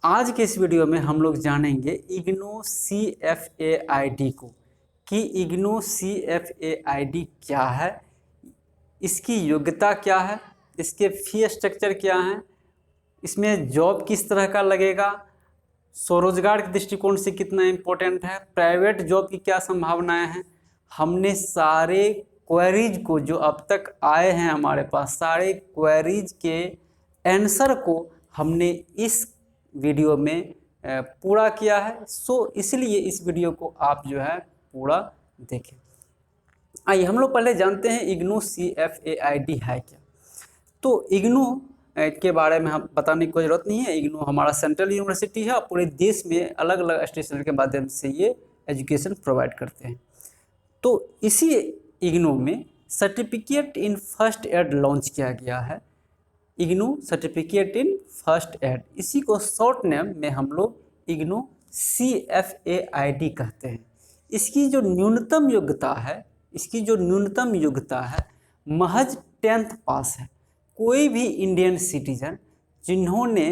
आज के इस वीडियो में हम लोग जानेंगे इग्नू CFAID को कि इग्नू CFAID क्या है, इसकी योग्यता क्या है, इसके फी स्ट्रक्चर क्या हैं, इसमें जॉब किस तरह का लगेगा, स्वरोजगार के दृष्टिकोण से कितना इम्पोर्टेंट है, प्राइवेट जॉब की क्या संभावनाएं हैं। हमने सारे क्वेरीज को जो अब तक आए हैं हमारे पास, सारे क्वेरीज के आंसर को हमने इस वीडियो में पूरा किया है। इसलिए इस वीडियो को आप जो है पूरा देखें। आइए हम लोग पहले जानते हैं इग्नू CFAID है क्या। तो इग्नू के बारे में हम बताने की कोई ज़रूरत नहीं है। इग्नू हमारा सेंट्रल यूनिवर्सिटी है और पूरे देश में अलग अलग स्टेशन के माध्यम से ये एजुकेशन प्रोवाइड करते हैं। तो इसी इग्नू में certificate in first aid launch किया गया है, IGNOU certificate in first aid. इसी को शॉर्ट नेम में हम लोग इग्नू CFAID कहते हैं। इसकी जो न्यूनतम योग्यता है महज 10th पास है। कोई भी इंडियन सिटीजन जिन्होंने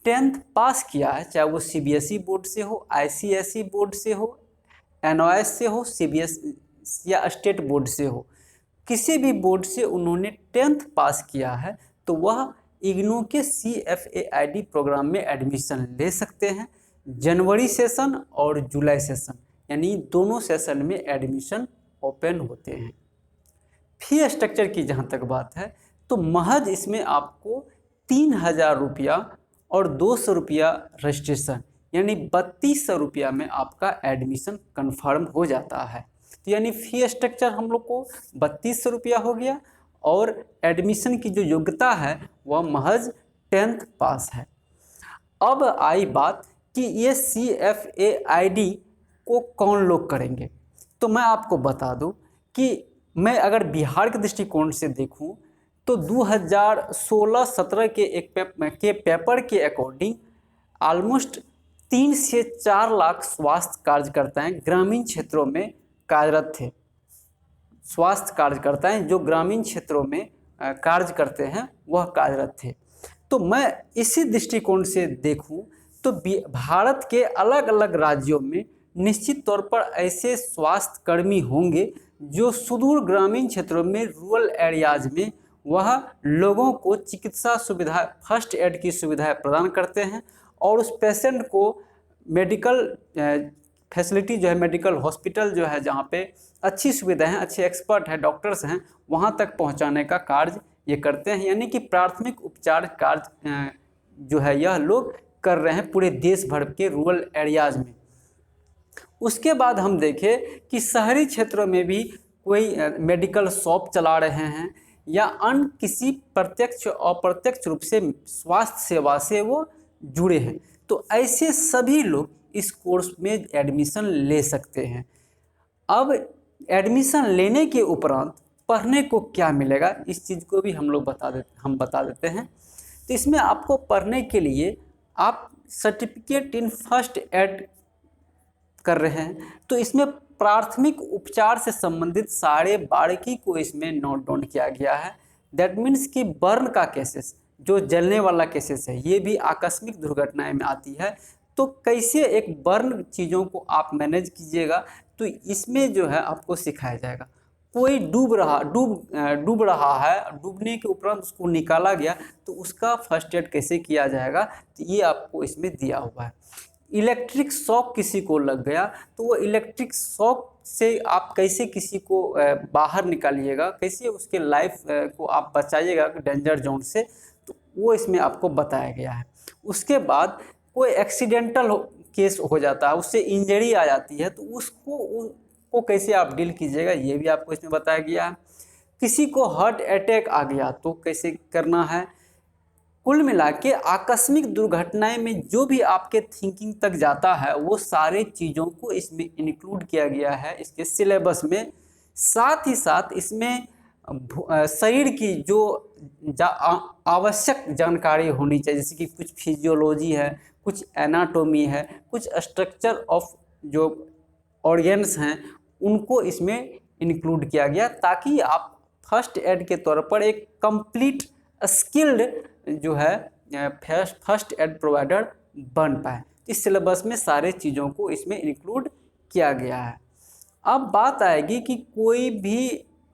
10th पास किया है, चाहे वो CBSE बोर्ड से हो, ICSE बोर्ड से हो, NOS से हो, CBSE या स्टेट बोर्ड से हो, किसी भी बोर्ड से उन्होंने 10th पास किया है तो वह इग्नू के CFAID प्रोग्राम में एडमिशन ले सकते हैं। जनवरी सेशन और जुलाई सेशन यानी दोनों सेशन में एडमिशन ओपन होते हैं। फी स्ट्रक्चर की जहाँ तक बात है तो महज इसमें आपको 3000 रुपया और 200 रुपया रजिस्ट्रेशन यानी 3200 रुपया में आपका एडमिशन कन्फर्म हो जाता है। तो यानी फी स्ट्रक्चर हम लोग को 3200 रुपया हो गया और एडमिशन की जो योग्यता है वह महज 10th पास है। अब आई बात कि ये CFAID को कौन लोग करेंगे। तो मैं आपको बता दूं कि मैं अगर बिहार के दृष्टिकोण से देखूं तो 2016-17 के पेपर के अकॉर्डिंग ऑलमोस्ट 3 से 4 लाख स्वास्थ्य कार्यकर्ताएं ग्रामीण क्षेत्रों में कार्यरत थे। स्वास्थ्य कार्यकर्ताएं जो ग्रामीण क्षेत्रों में कार्य करते हैं वह कार्यरत थे। तो मैं इसी दृष्टिकोण से देखूं तो भारत के अलग अलग राज्यों में निश्चित तौर पर ऐसे स्वास्थ्य कर्मी होंगे जो सुदूर ग्रामीण क्षेत्रों में, रूरल एरियाज में वह लोगों को चिकित्सा सुविधा, फर्स्ट एड की सुविधाएं प्रदान करते हैं और उस पेशेंट को मेडिकल फैसिलिटी जो है, मेडिकल हॉस्पिटल जो है जहाँ पे अच्छी सुविधाएं हैं, अच्छे एक्सपर्ट हैं, डॉक्टर्स हैं, वहाँ तक पहुँचाने का कार्य ये करते हैं। यानी कि प्राथमिक उपचार कार्य जो है यह लोग कर रहे हैं पूरे देश भर के रूरल एरियाज में। उसके बाद हम देखें कि शहरी क्षेत्रों में भी कोई मेडिकल शॉप चला रहे हैं या अन्य किसी प्रत्यक्ष और अप्रत्यक्ष रूप से स्वास्थ्य सेवा से वो जुड़े हैं, तो ऐसे सभी लोग इस कोर्स में एडमिशन ले सकते हैं। अब एडमिशन लेने के उपरांत पढ़ने को क्या मिलेगा, इस चीज़ को भी हम बता देते हैं। तो इसमें आपको पढ़ने के लिए आप सर्टिफिकेट इन फर्स्ट एड कर रहे हैं तो इसमें प्राथमिक उपचार से संबंधित सारे बारीकी को इसमें नोट डाउन किया गया है। दैट मीन्स कि बर्न का केसेस, जो जलने वाला केसेस है, ये भी आकस्मिक दुर्घटनाएं में आती है, तो कैसे एक बर्न चीज़ों को आप मैनेज कीजिएगा, तो इसमें जो है आपको सिखाया जाएगा। कोई डूब रहा है, डूबने के उपरांत उसको निकाला गया तो उसका फर्स्ट एड कैसे किया जाएगा, तो ये आपको इसमें दिया हुआ है। इलेक्ट्रिक शॉक किसी को लग गया तो वो इलेक्ट्रिक शॉक से आप कैसे किसी को बाहर निकालिएगा, कैसे उसके लाइफ को आप बचाइएगा डेंजर जोन से, तो वो इसमें आपको बताया गया है। उसके बाद कोई एक्सीडेंटल केस हो जाता है, उससे इंजरी आ जाती है, तो उसको कैसे आप डील कीजिएगा ये भी आपको इसमें बताया गया है। किसी को हार्ट अटैक आ गया तो कैसे करना है। कुल मिला के आकस्मिक दुर्घटनाएं में जो भी आपके थिंकिंग तक जाता है वो सारे चीज़ों को इसमें इंक्लूड किया गया है इसके सिलेबस में। साथ ही साथ इसमें शरीर की जो आवश्यक जानकारी होनी चाहिए, जैसे कि कुछ फिजियोलॉजी है, कुछ एनाटोमी है, कुछ स्ट्रक्चर ऑफ जो ऑर्गेन्स हैं उनको इसमें इंक्लूड किया गया, ताकि आप फर्स्ट एड के तौर पर एक कंप्लीट स्किल्ड जो है फर्स्ट एड प्रोवाइडर बन पाए। इस सिलेबस में सारे चीज़ों को इसमें इंक्लूड किया गया है। अब बात आएगी कि कोई भी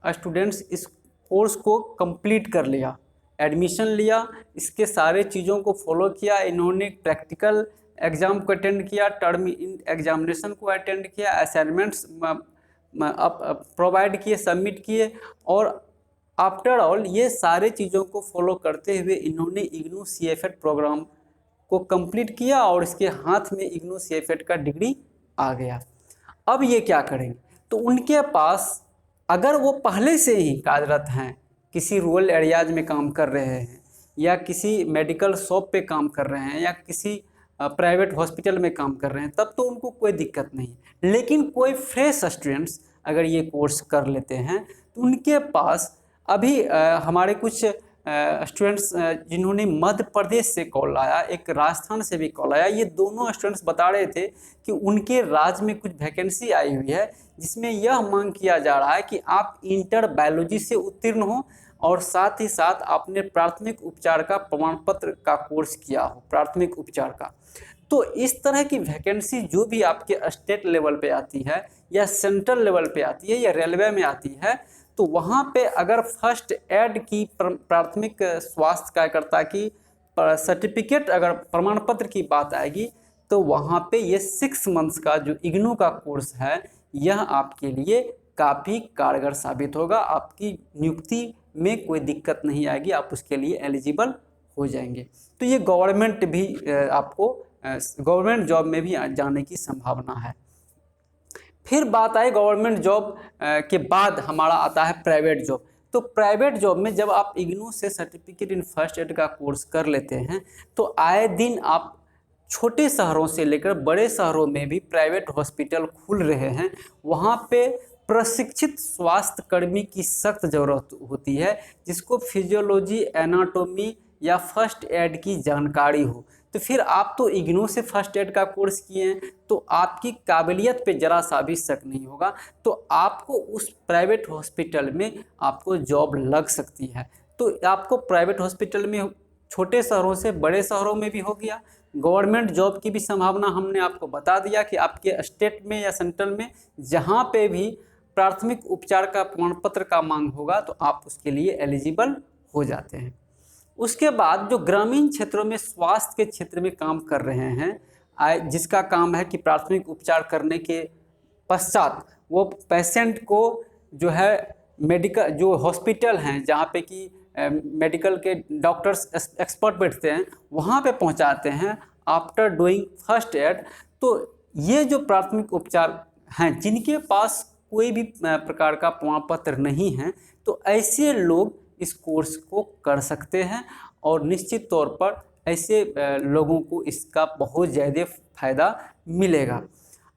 स्टूडेंट्स इस कोर्स को कंप्लीट कर लिया, एडमिशन लिया, इसके सारे चीज़ों को फॉलो किया, इन्होंने प्रैक्टिकल एग्ज़ाम को अटेंड किया, टर्म एग्जामिनेशन को अटेंड किया, असाइनमेंट्स प्रोवाइड किए, सबमिट किए, और आफ्टर ऑल ये सारे चीज़ों को फॉलो करते हुए इन्होंने इग्नू CFET प्रोग्राम को कंप्लीट किया और इसके हाथ में इग्नू CFET का डिग्री आ गया। अब ये क्या करेंगे? तो उनके पास अगर वो पहले से ही कार्यरत हैं, किसी रूरल एरियाज में काम कर रहे हैं, या किसी मेडिकल शॉप पे काम कर रहे हैं, या किसी प्राइवेट हॉस्पिटल में काम कर रहे हैं, तब तो उनको कोई दिक्कत नहीं है। लेकिन कोई फ्रेश स्टूडेंट्स अगर ये कोर्स कर लेते हैं तो उनके पास अभी हमारे कुछ स्टूडेंट्स जिन्होंने मध्य प्रदेश से कॉल आया, एक राजस्थान से भी कॉल आया, ये दोनों स्टूडेंट्स बता रहे थे कि उनके राज्य में कुछ वैकेंसी आई हुई है जिसमें यह मांग किया जा रहा है कि आप इंटर बायोलॉजी से उत्तीर्ण हो और साथ ही साथ आपने प्राथमिक उपचार का प्रमाण पत्र का कोर्स किया हो, प्राथमिक उपचार का। तो इस तरह की वैकेंसी जो भी आपके स्टेट लेवल पे आती है या सेंट्रल लेवल पे आती है या रेलवे में आती है, तो वहाँ पे अगर फर्स्ट एड की प्राथमिक स्वास्थ्य कार्यकर्ता की सर्टिफिकेट अगर प्रमाण पत्र की बात आएगी, तो वहाँ पे ये 6 मंथ्स का जो इग्नू का कोर्स है यह आपके लिए काफ़ी कारगर साबित होगा। आपकी नियुक्ति में कोई दिक्कत नहीं आएगी, आप उसके लिए एलिजिबल हो जाएंगे। तो ये गवर्नमेंट भी आपको गवर्नमेंट जॉब में भी जाने की संभावना है। फिर बात आए गवर्नमेंट जॉब के बाद हमारा आता है प्राइवेट जॉब। तो प्राइवेट जॉब में जब आप इग्नू से सर्टिफिकेट इन फर्स्ट एड का कोर्स कर लेते हैं तो आए दिन आप छोटे शहरों से लेकर बड़े शहरों में भी प्राइवेट हॉस्पिटल खुल रहे हैं, वहाँ पे प्रशिक्षित स्वास्थ्य कर्मी की सख्त ज़रूरत होती है जिसको फिजियोलॉजी, एनाटॉमी या फर्स्ट एड की जानकारी हो। तो फिर आप तो इग्नू से फर्स्ट एड का कोर्स किए हैं तो आपकी काबिलियत पे ज़रा सा भी शक नहीं होगा, तो आपको उस प्राइवेट हॉस्पिटल में आपको जॉब लग सकती है। तो आपको प्राइवेट हॉस्पिटल में छोटे शहरों से बड़े शहरों में भी हो गया। गवर्नमेंट जॉब की भी संभावना हमने आपको बता दिया कि आपके स्टेट में या सेंट्रल में जहाँ पे भी प्राथमिक उपचार का प्रमाण पत्र का मांग होगा तो आप उसके लिए एलिजिबल हो जाते हैं। उसके बाद जो ग्रामीण क्षेत्रों में स्वास्थ्य के क्षेत्र में काम कर रहे हैं, जिसका काम है कि प्राथमिक उपचार करने के पश्चात वो पेशेंट को जो है मेडिकल जो हॉस्पिटल हैं जहाँ पे कि मेडिकल के डॉक्टर्स एक्सपर्ट बैठते हैं वहाँ पे पहुँचाते हैं आफ्टर डूइंग फर्स्ट एड। तो ये जो प्राथमिक उपचार हैं जिनके पास कोई भी प्रकार का प्रमाण पत्र नहीं है, तो ऐसे लोग इस कोर्स को कर सकते हैं और निश्चित तौर पर ऐसे लोगों को इसका बहुत ज़्यादा फ़ायदा मिलेगा।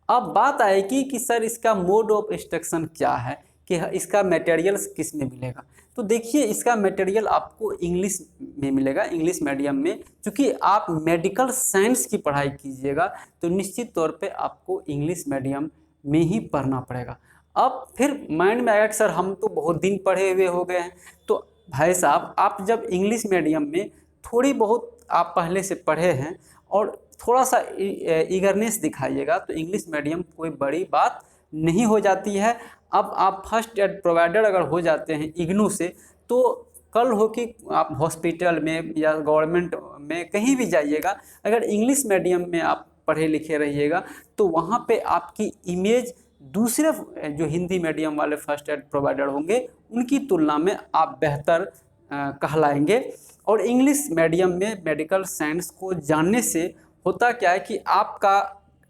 अब बात आएगी कि सर इसका मोड ऑफ इंस्ट्रक्शन क्या है, कि इसका मटेरियल्स किस में मिलेगा। तो देखिए इसका मटेरियल आपको इंग्लिश में मिलेगा, इंग्लिश मीडियम में। क्योंकि आप मेडिकल साइंस की पढ़ाई कीजिएगा तो निश्चित तौर पे आपको इंग्लिश मीडियम में ही पढ़ना पड़ेगा। अब फिर माइंड में आएगा कि सर हम तो बहुत दिन पढ़े हुए हो गए हैं। तो भाई साहब आप जब इंग्लिश मीडियम में थोड़ी बहुत आप पहले से पढ़े हैं और थोड़ा सा ईगरनेस दिखाइएगा तो इंग्लिश मीडियम कोई बड़ी बात नहीं हो जाती है। अब आप फर्स्ट एड प्रोवाइडर अगर हो जाते हैं इग्नू से, तो कल हो कि आप हॉस्पिटल में या गवर्नमेंट में कहीं भी जाइएगा, अगर इंग्लिश मीडियम में आप पढ़े लिखे रहिएगा तो वहाँ पे आपकी इमेज दूसरे जो हिंदी मीडियम वाले फर्स्ट एड प्रोवाइडर होंगे उनकी तुलना में आप बेहतर कहलाएंगे। और इंग्लिश मीडियम में मेडिकल साइंस को जानने से होता क्या है कि आपका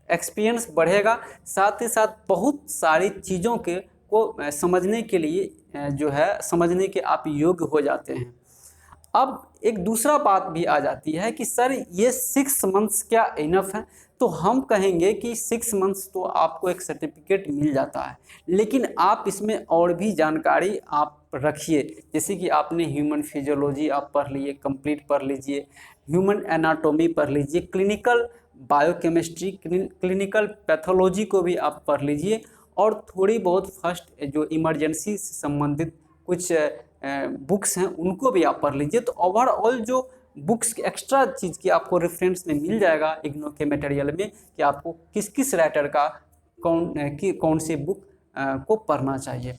एक्सपीरियंस बढ़ेगा, साथ ही साथ बहुत सारी चीज़ों के को समझने के लिए जो है समझने के आप योग्य हो जाते हैं। अब एक दूसरा बात भी आ जाती है कि सर ये 6 मंथ्स क्या इनफ है। तो हम कहेंगे कि 6 मंथ्स तो आपको एक सर्टिफिकेट मिल जाता है, लेकिन आप इसमें और भी जानकारी आप रखिए। जैसे कि आपने ह्यूमन फिजियोलॉजी आप पढ़ लिए, कंप्लीट पढ़ लीजिए, ह्यूमन एनाटॉमी पढ़ लीजिए, क्लिनिकल बायोकेमिस्ट्री, क्लिनिकल पैथोलॉजी को भी आप पढ़ लीजिए, और थोड़ी बहुत फर्स्ट जो इमरजेंसी से संबंधित कुछ बुक्स हैं उनको भी आप पढ़ लीजिए। तो ओवरऑल जो बुक्स एक्स्ट्रा चीज़ की आपको रेफरेंस में मिल जाएगा इग्नू के मटेरियल में कि आपको किस किस राइटर का कौन सी बुक को पढ़ना चाहिए।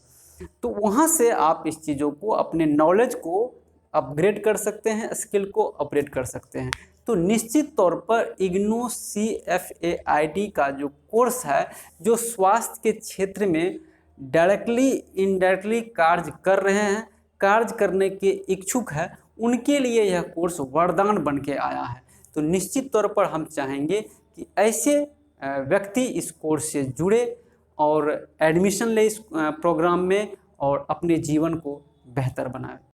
तो वहाँ से आप इस चीज़ों को, अपने नॉलेज को अपग्रेड कर सकते हैं, स्किल को अपग्रेड कर सकते हैं। तो निश्चित तौर पर इग्नू CFAID का जो कोर्स है, जो स्वास्थ्य के क्षेत्र में डायरेक्टली इनडायरेक्टली कार्य कर रहे हैं, कार्य करने के इच्छुक है, उनके लिए यह कोर्स वरदान बन के आया है। तो निश्चित तौर पर हम चाहेंगे कि ऐसे व्यक्ति इस कोर्स से जुड़े और एडमिशन ले इस प्रोग्राम में और अपने जीवन को बेहतर बनाए।